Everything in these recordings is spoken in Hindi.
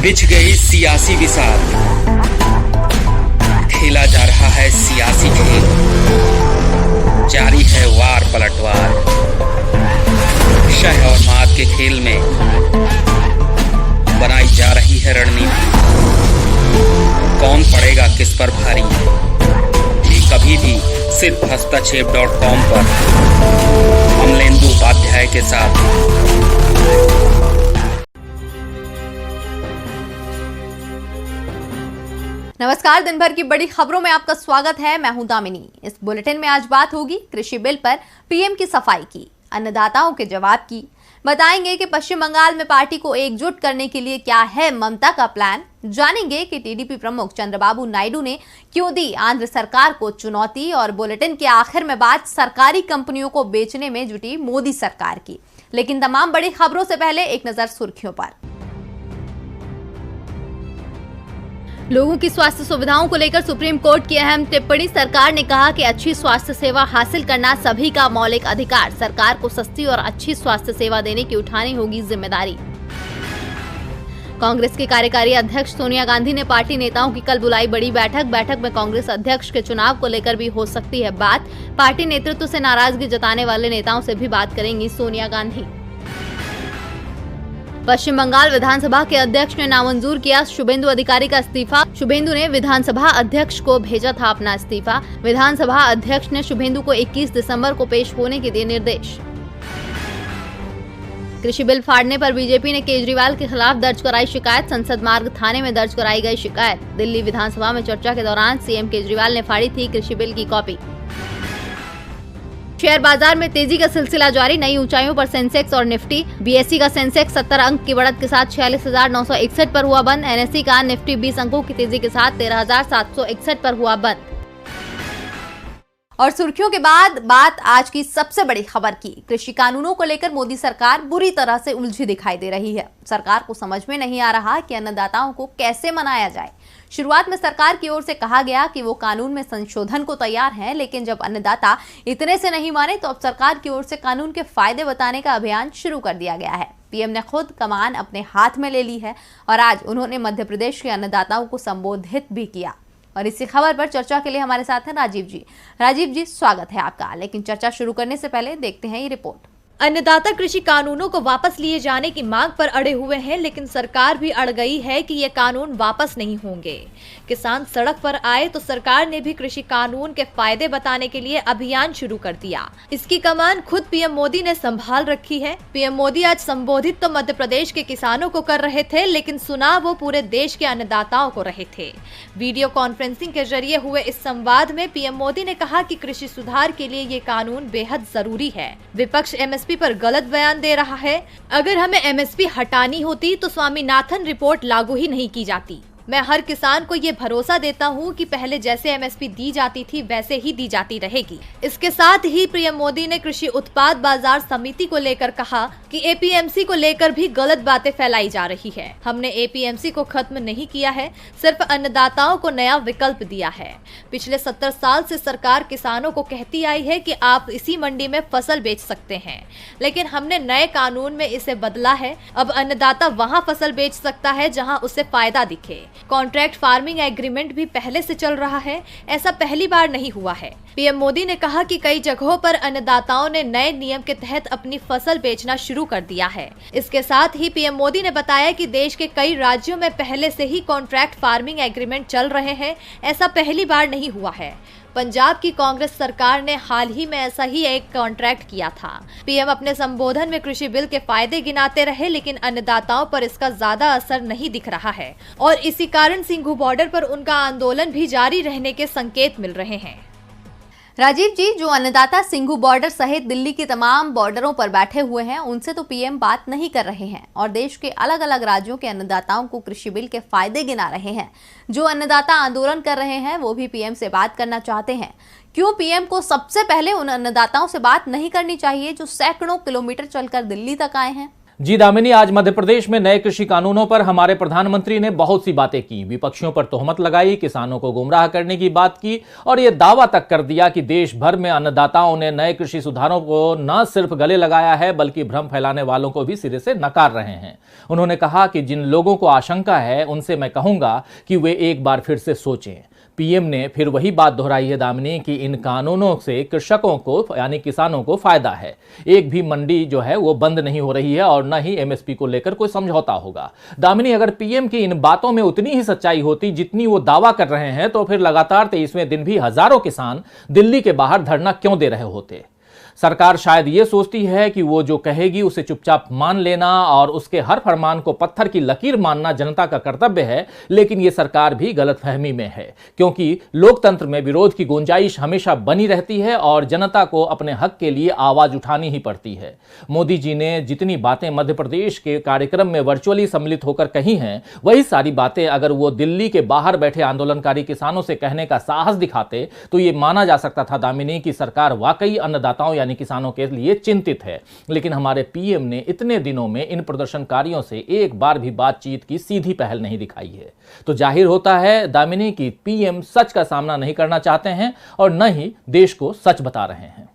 बिछ गई सियासी बिसात, खेला जा रहा है सियासी खेल, जारी है वार पलटवार। शह और मात के खेल में बनाई जा रही है रणनीति, कौन पड़ेगा किस पर भारी, ये कभी भी सिर्फ हस्तक्षेप.com पर अमलेंदु उपाध्याय के साथ। नमस्कार, दिन भर की बड़ी खबरों में आपका स्वागत है। मैं हूं दामिनी। इस बुलेटिन में आज बात होगी कृषि बिल पर पीएम की सफाई की, अन्नदाताओं के जवाब की, बताएंगे कि पश्चिम बंगाल में पार्टी को एकजुट करने के लिए क्या है ममता का प्लान, जानेंगे कि टीडीपी प्रमुख चंद्रबाबू नायडू ने क्यों दी आंध्र सरकार को चुनौती, और बुलेटिन के आखिर में बात सरकारी कंपनियों को बेचने में जुटी मोदी सरकार की। लेकिन तमाम बड़ी खबरों से पहले एक नजर सुर्खियों पर। लोगों की स्वास्थ्य सुविधाओं को लेकर सुप्रीम कोर्ट की अहम टिप्पणी। सरकार ने कहा कि अच्छी स्वास्थ्य सेवा हासिल करना सभी का मौलिक अधिकार, सरकार को सस्ती और अच्छी स्वास्थ्य सेवा देने की उठानी होगी जिम्मेदारी। कांग्रेस की कार्यकारी अध्यक्ष सोनिया गांधी ने पार्टी नेताओं की कल बुलाई बड़ी बैठक में कांग्रेस अध्यक्ष के चुनाव को लेकर भी हो सकती है बात। पार्टी नेतृत्व से नाराजगी जताने वाले नेताओं से भी बात करेंगी सोनिया गांधी। पश्चिम बंगाल विधानसभा के अध्यक्ष ने नामंजूर किया शुभेंदु अधिकारी का इस्तीफा। शुभेंदु ने विधानसभा अध्यक्ष को भेजा था अपना इस्तीफा। विधानसभा अध्यक्ष ने शुभेंदु को 21 दिसंबर को पेश होने के दिए निर्देश। कृषि बिल फाड़ने पर बीजेपी ने केजरीवाल के खिलाफ दर्ज कराई शिकायत। संसद मार्ग थाने में दर्ज कराई गई शिकायत। दिल्ली विधानसभा में चर्चा के दौरान सीएम केजरीवाल ने फाड़ी थी कृषि बिल की कॉपी। शेयर बाजार में तेजी का सिलसिला जारी, नई ऊंचाइयों पर सेंसेक्स और निफ्टी। बीएसई का सेंसेक्स 70 अंक की बढ़त के साथ 46,961 पर हुआ बंद। एनएसई का निफ्टी 20 अंकों की तेजी के साथ 13,761 पर हुआ बंद। और सुर्खियों के बाद बात आज की सबसे बड़ी खबर की। कृषि कानूनों को लेकर मोदी सरकार बुरी तरह से उलझी दिखाई दे रही है। सरकार को समझ में नहीं आ रहा कि अन्नदाताओं को कैसे मनाया जाए। शुरुआत में सरकार की ओर से कहा गया कि वो कानून में संशोधन को तैयार हैं, लेकिन जब अन्नदाता इतने से नहीं माने तो अब सरकार की ओर से कानून के फायदे बताने का अभियान शुरू कर दिया गया है। पीएम ने खुद कमान अपने हाथ में ले ली है और आज उन्होंने मध्य प्रदेश के अन्नदाताओं को संबोधित भी किया। और इसी खबर पर चर्चा के लिए हमारे साथ हैं राजीव जी। राजीव जी, स्वागत है आपका। लेकिन चर्चा शुरू करने से पहले देखते हैं ये रिपोर्ट। अन्नदाता कृषि कानूनों को वापस लिए जाने की मांग पर अड़े हुए हैं, लेकिन सरकार भी अड़ गई है कि ये कानून वापस नहीं होंगे। किसान सड़क पर आए तो सरकार ने भी कृषि कानून के फायदे बताने के लिए अभियान शुरू कर दिया। इसकी कमान खुद पीएम मोदी ने संभाल रखी है। पीएम मोदी आज संबोधित तो मध्य प्रदेश के किसानों को कर रहे थे, लेकिन सुना वो पूरे देश के अन्नदाताओं को रहे थे। वीडियो कॉन्फ्रेंसिंग के जरिए हुए इस संवाद में पीएम मोदी ने कहा कि कृषि सुधार के लिए ये कानून बेहद जरूरी है। विपक्ष एमएसपी पर गलत बयान दे रहा है। अगर हमें एमएसपी हटानी होती तो स्वामीनाथन रिपोर्ट लागू ही नहीं की जाती। मैं हर किसान को ये भरोसा देता हूँ कि पहले जैसे एमएसपी दी जाती थी वैसे ही दी जाती रहेगी। इसके साथ ही पीएम मोदी ने कृषि उत्पाद बाजार समिति को लेकर कहा कि एपीएमसी को लेकर भी गलत बातें फैलाई जा रही है। हमने एपीएमसी को खत्म नहीं किया है, सिर्फ अन्नदाताओं को नया विकल्प दिया है। पिछले 70 साल से सरकार किसानों को कहती आई है कि आप इसी मंडी में फसल बेच सकते हैं, लेकिन हमने नए कानून में इसे बदला है। अब अन्नदाता वहां फसल बेच सकता है जहां उसे फायदा दिखे। कॉन्ट्रैक्ट फार्मिंग एग्रीमेंट भी पहले से चल रहा है, ऐसा पहली बार नहीं हुआ है। पीएम मोदी ने कहा कि कई जगहों पर अन्नदाताओं ने नए नियम के तहत अपनी फसल बेचना शुरू कर दिया है। इसके साथ ही पीएम मोदी ने बताया कि देश के कई राज्यों में पहले से ही कॉन्ट्रैक्ट फार्मिंग एग्रीमेंट चल रहे हैं, ऐसा पहली बार नहीं हुआ है। पंजाब की कांग्रेस सरकार ने हाल ही में ऐसा ही एक कॉन्ट्रैक्ट किया था। पीएम अपने संबोधन में कृषि बिल के फायदे गिनाते रहे, लेकिन अन्नदाताओं पर इसका ज्यादा असर नहीं दिख रहा है और इसी कारण सिंघू बॉर्डर पर उनका आंदोलन भी जारी रहने के संकेत मिल रहे हैं। राजीव जी, जो अन्नदाता सिंघू बॉर्डर सहित दिल्ली के तमाम बॉर्डरों पर बैठे हुए हैं, उनसे तो पीएम बात नहीं कर रहे हैं और देश के अलग अलग राज्यों के अन्नदाताओं को कृषि बिल के फायदे गिना रहे हैं। जो अन्नदाता आंदोलन कर रहे हैं वो भी पीएम से बात करना चाहते हैं। क्यों पीएम को सबसे पहले उन अन्नदाताओं से बात नहीं करनी चाहिए जो सैकड़ों किलोमीटर चलकर दिल्ली तक आए हैं? जी दामिनी, आज मध्य प्रदेश में नए कृषि कानूनों पर हमारे प्रधानमंत्री ने बहुत सी बातें की, विपक्षियों पर तोहमत लगाई, किसानों को गुमराह करने की बात की और यह दावा तक कर दिया कि देश भर में अन्नदाताओं ने नए कृषि सुधारों को न सिर्फ गले लगाया है बल्कि भ्रम फैलाने वालों को भी सिरे से नकार रहे हैं। उन्होंने कहा कि जिन लोगों को आशंका है उनसे मैं कहूंगा कि वे एक बार फिर से सोचें। पीएम ने फिर वही बात दोहराई है दामिनी कि इन कानूनों से कृषकों को यानी किसानों को फायदा है। एक भी मंडी जो है वो बंद नहीं हो रही है और न ही एमएसपी को लेकर कोई समझौता होगा। दामिनी, अगर पीएम की इन बातों में उतनी ही सच्चाई होती जितनी वो दावा कर रहे हैं तो फिर लगातार 23वें दिन भी हजारों किसान दिल्ली के बाहर धरना क्यों दे रहे होते। सरकार शायद ये सोचती है कि वो जो कहेगी उसे चुपचाप मान लेना और उसके हर फरमान को पत्थर की लकीर मानना जनता का कर्तव्य है, लेकिन ये सरकार भी गलतफहमी में है क्योंकि लोकतंत्र में विरोध की गुंजाइश हमेशा बनी रहती है और जनता को अपने हक के लिए आवाज उठानी ही पड़ती है। मोदी जी ने जितनी बातें मध्य प्रदेश के कार्यक्रम में वर्चुअली सम्मिलित होकर कही हैं, वही सारी बातें अगर वो दिल्ली के बाहर बैठे आंदोलनकारी किसानों से कहने का साहस दिखाते तो ये माना जा सकता था दामिनी की सरकार वाकई अन्नदाताओं यानी किसानों के लिए चिंतित है। लेकिन हमारे पीएम ने इतने दिनों में इन प्रदर्शनकारियों से एक बार भी बातचीत की सीधी पहल नहीं दिखाई है। तो जाहिर होता है दामिनी की पीएम सच का सामना नहीं करना चाहते हैं और न ही देश को सच बता रहे हैं।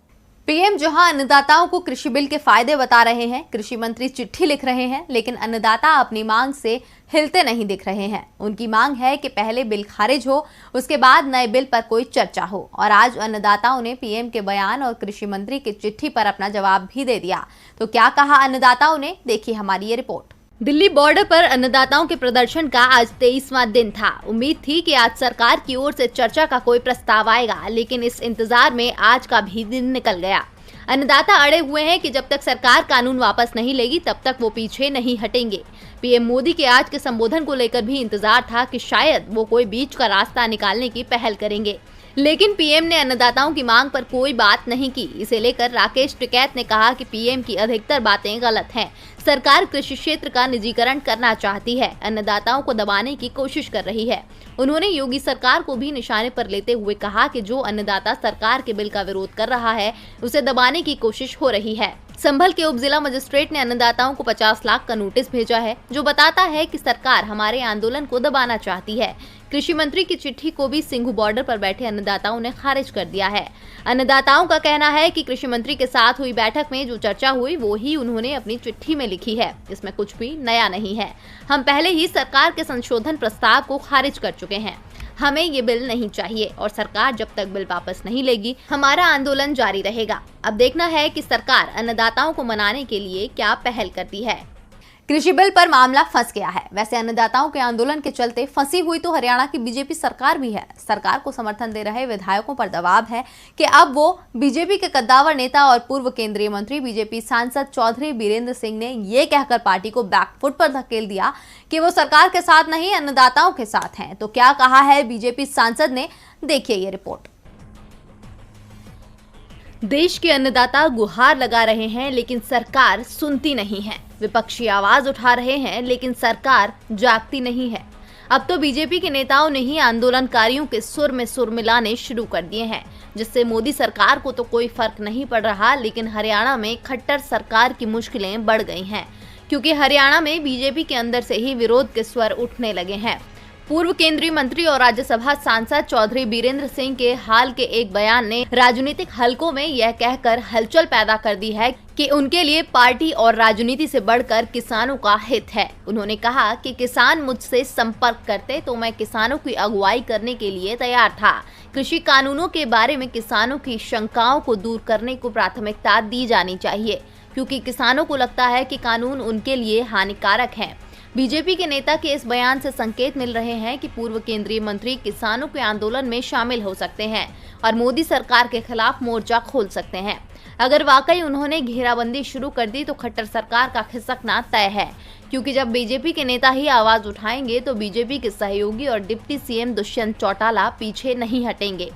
पीएम जहां अन्नदाताओं को कृषि बिल के फायदे बता रहे हैं, कृषि मंत्री चिट्ठी लिख रहे हैं, लेकिन अन्नदाता अपनी मांग से हिलते नहीं दिख रहे हैं। उनकी मांग है कि पहले बिल खारिज हो, उसके बाद नए बिल पर कोई चर्चा हो। और आज अन्नदाताओं ने पीएम के बयान और कृषि मंत्री की चिट्ठी पर अपना जवाब भी दे दिया। तो क्या कहा अन्नदाताओं ने, देखिए हमारी ये रिपोर्ट। दिल्ली बॉर्डर पर अन्नदाताओं के प्रदर्शन का आज 23वां दिन था। उम्मीद थी कि आज सरकार की ओर से चर्चा का कोई प्रस्ताव आएगा, लेकिन इस इंतजार में आज का भी दिन निकल गया। अन्नदाता अड़े हुए हैं कि जब तक सरकार कानून वापस नहीं लेगी तब तक वो पीछे नहीं हटेंगे। पीएम मोदी के आज के संबोधन को लेकर भी इंतजार था कि शायद वो कोई बीच का रास्ता निकालने की पहल करेंगे, लेकिन पीएम ने अन्नदाताओं की मांग पर कोई बात नहीं की। इसे लेकर राकेश टिकैत ने कहा कि पीएम की अधिकतर बातें गलत हैं। सरकार कृषि क्षेत्र का निजीकरण करना चाहती है, अन्नदाताओं को दबाने की कोशिश कर रही है। उन्होंने योगी सरकार को भी निशाने पर लेते हुए कहा कि जो अन्नदाता सरकार के बिल का विरोध कर रहा है उसे दबाने की कोशिश हो रही है। संभल के उप जिला मजिस्ट्रेट ने अन्नदाताओं को 50 लाख का नोटिस भेजा है, जो बताता है कि सरकार हमारे आंदोलन को दबाना चाहती है। कृषि मंत्री की चिट्ठी को भी सिंघू बॉर्डर पर बैठे अन्नदाताओं ने खारिज कर दिया है। अन्नदाताओं का कहना है कि कृषि मंत्री के साथ हुई बैठक में जो चर्चा हुई वो ही उन्होंने अपनी चिट्ठी में लिखी है। इसमें कुछ भी नया नहीं है। हम पहले ही सरकार के संशोधन प्रस्ताव को खारिज कर चुके हैं। हमें ये बिल नहीं चाहिए और सरकार जब तक बिल वापस नहीं लेगी हमारा आंदोलन जारी रहेगा। अब देखना है कि सरकार अन्नदाताओं को मनाने के लिए क्या पहल करती है। कृषि बिल पर मामला फंस गया है। वैसे अन्नदाताओं के आंदोलन के चलते फंसी हुई तो हरियाणा की बीजेपी सरकार भी है। सरकार को समर्थन दे रहे विधायकों पर दबाव है कि अब वो बीजेपी के कद्दावर नेता और पूर्व केंद्रीय मंत्री बीजेपी सांसद चौधरी बीरेंद्र सिंह ने ये कहकर पार्टी को बैकफुट पर धकेल दिया कि वो सरकार के साथ नहीं अन्नदाताओं के साथ हैं। तो क्या कहा है बीजेपी सांसद ने, देखिए ये रिपोर्ट। देश के अन्नदाता गुहार लगा रहे हैं लेकिन सरकार सुनती नहीं है। विपक्षी आवाज उठा रहे हैं लेकिन सरकार जागती नहीं है। अब तो बीजेपी के नेताओं ने ही आंदोलनकारियों के सुर में सुर मिलाने शुरू कर दिए हैं, जिससे मोदी सरकार को तो कोई फर्क नहीं पड़ रहा, लेकिन हरियाणा में खट्टर सरकार की मुश्किलें बढ़ गई हैं, क्योंकि हरियाणा में बीजेपी के अंदर से ही विरोध के स्वर उठने लगे हैं। पूर्व केंद्रीय मंत्री और राज्यसभा सांसद चौधरी बीरेंद्र सिंह के हाल के एक बयान ने राजनीतिक हलकों में यह कहकर हलचल पैदा कर दी है कि उनके लिए पार्टी और राजनीति से बढ़कर किसानों का हित है। उन्होंने कहा कि किसान मुझसे संपर्क करते तो मैं किसानों की अगुवाई करने के लिए तैयार था। कृषि कानूनों के बारे में किसानों की शंकाओं को दूर करने को प्राथमिकता दी जानी चाहिए, क्योंकि किसानों को लगता है कि कानून उनके लिए हानिकारक है। बीजेपी के नेता के इस बयान से संकेत मिल रहे हैं कि पूर्व केंद्रीय मंत्री किसानों के आंदोलन में शामिल हो सकते हैं और मोदी सरकार के खिलाफ मोर्चा खोल सकते हैं। अगर वाकई उन्होंने घेराबंदी शुरू कर दी तो खट्टर सरकार का खिसकना तय है, क्योंकि जब बीजेपी के नेता ही आवाज उठाएंगे तो बीजेपी के सहयोगी और डिप्टी सीएम दुष्यंत चौटाला पीछे नहीं हटेंगे।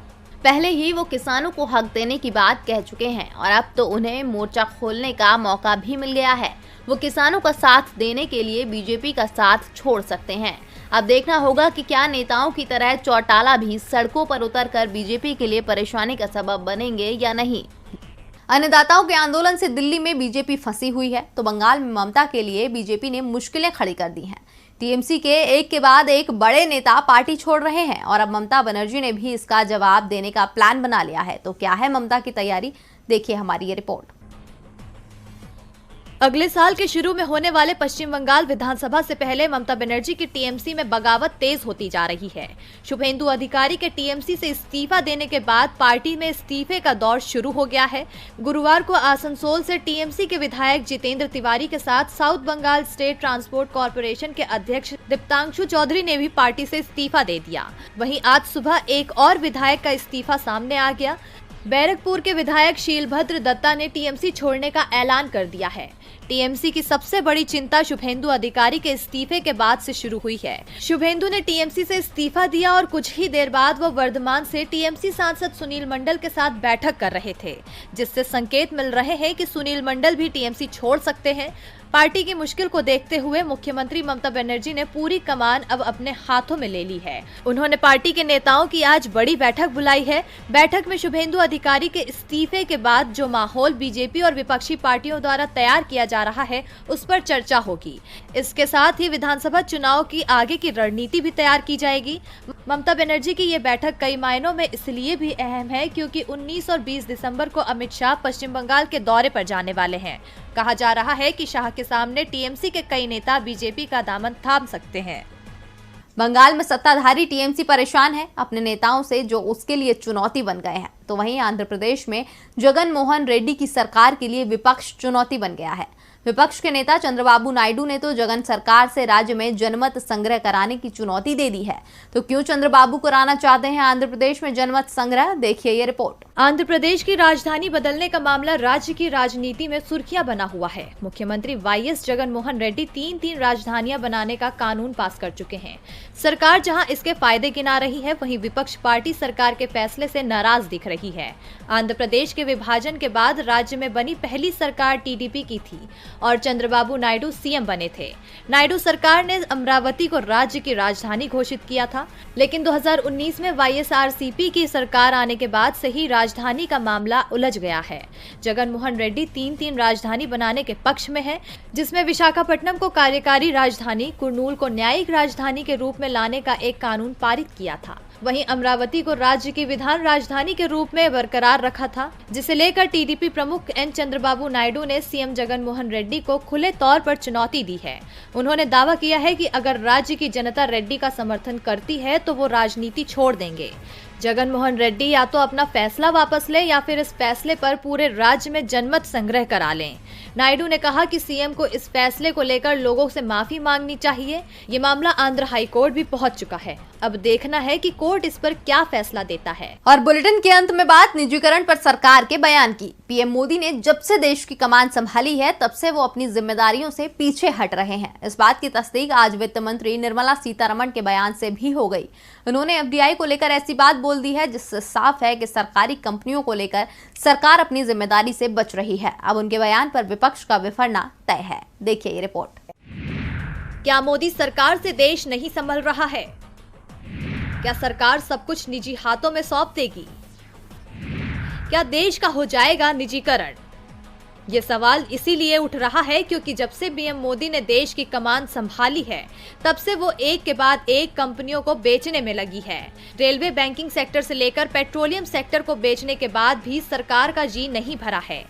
पहले ही वो किसानों को हक देने की बात कह चुके हैं और अब तो उन्हें मोर्चा खोलने का मौका भी मिल गया है। वो किसानों का साथ देने के लिए बीजेपी का साथ छोड़ सकते हैं। अब देखना होगा कि क्या नेताओं की तरह चौटाला भी सड़कों पर उतरकर बीजेपी के लिए परेशानी का सबब बनेंगे या नहीं। अन्नदाताओं के आंदोलन से दिल्ली में बीजेपी फंसी हुई है, तो बंगाल में ममता के लिए बीजेपी ने मुश्किलें खड़ी कर दी हैं। टीएमसी के एक के बाद एक बड़े नेता पार्टी छोड़ रहे हैं और अब ममता बनर्जी ने भी इसका जवाब देने का प्लान बना लिया है। तो क्या है ममता की तैयारी, देखिए हमारी ये रिपोर्ट। अगले साल के शुरू में होने वाले पश्चिम बंगाल विधानसभा से पहले ममता बनर्जी की टीएमसी में बगावत तेज होती जा रही है। शुभेंदु अधिकारी के टीएमसी से इस्तीफा देने के बाद पार्टी में इस्तीफे का दौर शुरू हो गया है। गुरुवार को आसनसोल से टीएमसी के विधायक जितेंद्र तिवारी के साथ south Bengal state transport corporation के अध्यक्ष दीप्तांशु चौधरी ने भी पार्टी से इस्तीफा दे दिया। वहीं आज सुबह एक और विधायक का इस्तीफा सामने आ गया। बैरकपुर के विधायक शीलभद्र दत्ता ने टीएमसी छोड़ने का ऐलान कर दिया है। टीएमसी की सबसे बड़ी चिंता शुभेंदु अधिकारी के इस्तीफे के बाद से शुरू हुई है। शुभेंदु ने टीएमसी से इस्तीफा दिया और कुछ ही देर बाद वो वर्धमान से टीएमसी सांसद सुनील मंडल के साथ बैठक कर रहे थे, जिससे संकेत मिल रहे हैं कि सुनील मंडल भी टीएमसी छोड़ सकते हैं। पार्टी की मुश्किल को देखते हुए मुख्यमंत्री ममता बनर्जी ने पूरी कमान अब अपने हाथों में ले ली है। उन्होंने पार्टी के नेताओं की आज बड़ी बैठक बुलाई है। बैठक में शुभेंदु अधिकारी के इस्तीफे के बाद जो माहौल बीजेपी और विपक्षी पार्टियों द्वारा तैयार किया जा रहा है, उस पर चर्चा होगी। इसके साथ ही विधानसभा चुनाव की आगे की रणनीति भी तैयार की जाएगी। ममता बनर्जी की ये बैठक कई मायनों में इसलिए भी अहम है क्योंकि 19 और 20 दिसंबर को अमित शाह पश्चिम बंगाल के दौरे पर जाने वाले हैं। कहा जा रहा है कि शाह के सामने टीएमसी के कई नेता बीजेपी का दामन थाम सकते हैं। बंगाल में सत्ताधारी टीएमसी परेशान है अपने नेताओं से, जो उसके लिए चुनौती बन गए हैं। तो वहीं आंध्र प्रदेश में जगन मोहन रेड्डी की सरकार के लिए विपक्ष चुनौती बन गया है। विपक्ष के नेता चंद्रबाबू नायडू ने तो जगन सरकार से राज्य में जनमत संग्रह कराने की चुनौती दे दी है। तो क्यों चंद्रबाबू कराना चाहते हैं आंध्र प्रदेश में जनमत संग्रह, देखिए ये रिपोर्ट। आंध्र प्रदेश की राजधानी बदलने का मामला राज्य की राजनीति में सुर्खियां बना हुआ है। मुख्यमंत्री वाईएस जगन मोहन रेड्डी 3 राजधानियां बनाने का कानून पास कर चुके हैं। सरकार जहां इसके फायदे गिना रही है, वहीं विपक्ष पार्टी सरकार के फैसले से नाराज दिख रही है। आंध्र प्रदेश के विभाजन के बाद राज्य में बनी पहली सरकार टीडीपी की थी और चंद्रबाबू नायडू सीएम बने थे। नायडू सरकार ने अमरावती को राज्य की राजधानी घोषित किया था, लेकिन 2019 में वाईएसआरसीपी की सरकार आने के बाद से ही राजधानी का मामला उलझ गया है। जगन मोहन रेड्डी 3 राजधानी बनाने के पक्ष में है, जिसमें विशाखापट्टनम को कार्यकारी राजधानी, कुर्नूल को न्यायिक राजधानी के रूप में लाने का एक कानून पारित किया था। वहीं अमरावती को राज्य की विधान राजधानी के रूप में बरकरार रखा था, जिसे लेकर टीडीपी प्रमुख एन चंद्रबाबू नायडू ने सीएम जगन मोहन रेड्डी को खुले तौर पर चुनौती दी है। उन्होंने दावा किया है कि अगर राज्य की जनता रेड्डी का समर्थन करती है तो वो राजनीति छोड़ देंगे। जगन मोहन रेड्डी या तो अपना फैसला वापस ले या फिर इस फैसले पर पूरे राज्य में जनमत संग्रह करा लें। नायडू ने कहा कि सीएम को इस फैसले को लेकर लोगों से माफी मांगनी चाहिए। ये मामला आंध्र हाई कोर्ट भी पहुंच चुका है। अब देखना है कि कोर्ट इस पर क्या फैसला देता है। और बुलेटिन के अंत में बात निजीकरण पर सरकार के बयान की। पीएम मोदी ने जब से देश की कमान संभाली है, तब से वो अपनी जिम्मेदारियों से पीछे हट रहे हैं। इस बात की तस्दीक आज वित्त मंत्री निर्मला सीतारमण के बयान से भी हो गई। उन्होंने एफडीआई को लेकर ऐसी बात बोल दी है जिससे साफ है कि सरकारी कंपनियों को लेकर सरकार अपनी जिम्मेदारी से बच रही है। अब उनके बयान पर विपक्ष का विफरना तय है। देखिए ये रिपोर्ट। क्या मोदी सरकार से देश नहीं संभल रहा है? क्या सरकार सब कुछ निजी हाथों में सौंप देगी? क्या देश का हो जाएगा निजीकरण? ये सवाल इसीलिए उठ रहा है क्योंकि जब से पीएम मोदी ने देश की कमान संभाली है, तब से वो एक के बाद एक कंपनियों को बेचने में लगी है। रेलवे, बैंकिंग सेक्टर से लेकर पेट्रोलियम सेक्टर को बेचने के बाद भी सरकार का जी नहीं भरा है।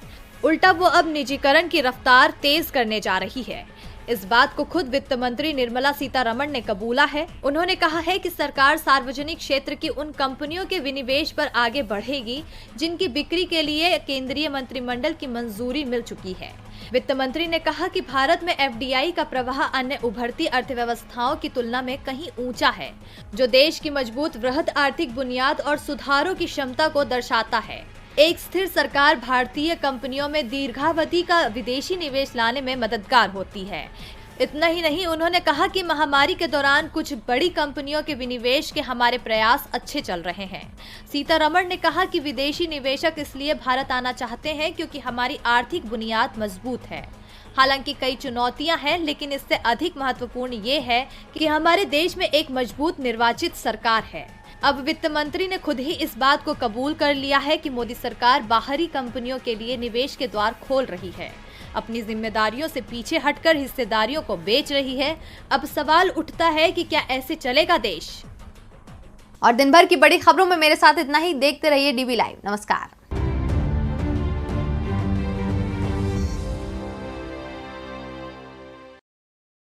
उल्टा वो अब निजीकरण की रफ्तार तेज करने जा रही है। इस बात को खुद वित्त मंत्री निर्मला सीतारमण ने कबूला है। उन्होंने कहा है कि सरकार सार्वजनिक क्षेत्र की उन कंपनियों के विनिवेश पर आगे बढ़ेगी जिनकी बिक्री के लिए केंद्रीय मंत्रिमंडल की मंजूरी मिल चुकी है। वित्त मंत्री ने कहा कि भारत में एफडीआई का प्रवाह अन्य उभरती अर्थव्यवस्थाओं की तुलना में कहीं ऊंचा है, जो देश की मजबूत वृहद आर्थिक बुनियाद और सुधारों की क्षमता को दर्शाता है। एक स्थिर सरकार भारतीय कंपनियों में दीर्घावधि का विदेशी निवेश लाने में मददगार होती है। इतना ही नहीं, उन्होंने कहा कि महामारी के दौरान कुछ बड़ी कंपनियों के विनिवेश के हमारे प्रयास अच्छे चल रहे हैं। सीतारमण ने कहा कि विदेशी निवेशक इसलिए भारत आना चाहते हैं क्योंकि हमारी आर्थिक बुनियाद मजबूत है। हालांकि कई चुनौतियां हैं, लेकिन इससे अधिक महत्वपूर्ण ये है कि हमारे देश में एक मजबूत निर्वाचित सरकार है। अब वित्त मंत्री ने खुद ही इस बात को कबूल कर लिया है कि मोदी सरकार बाहरी कंपनियों के लिए निवेश के द्वार खोल रही है, अपनी जिम्मेदारियों से पीछे हटकर हिस्सेदारियों को बेच रही है। अब सवाल उठता है कि क्या ऐसे चलेगा देश? और दिन भर की बड़ी खबरों में मेरे साथ इतना ही। देखते रहिए डीवी लाइव। नमस्कार।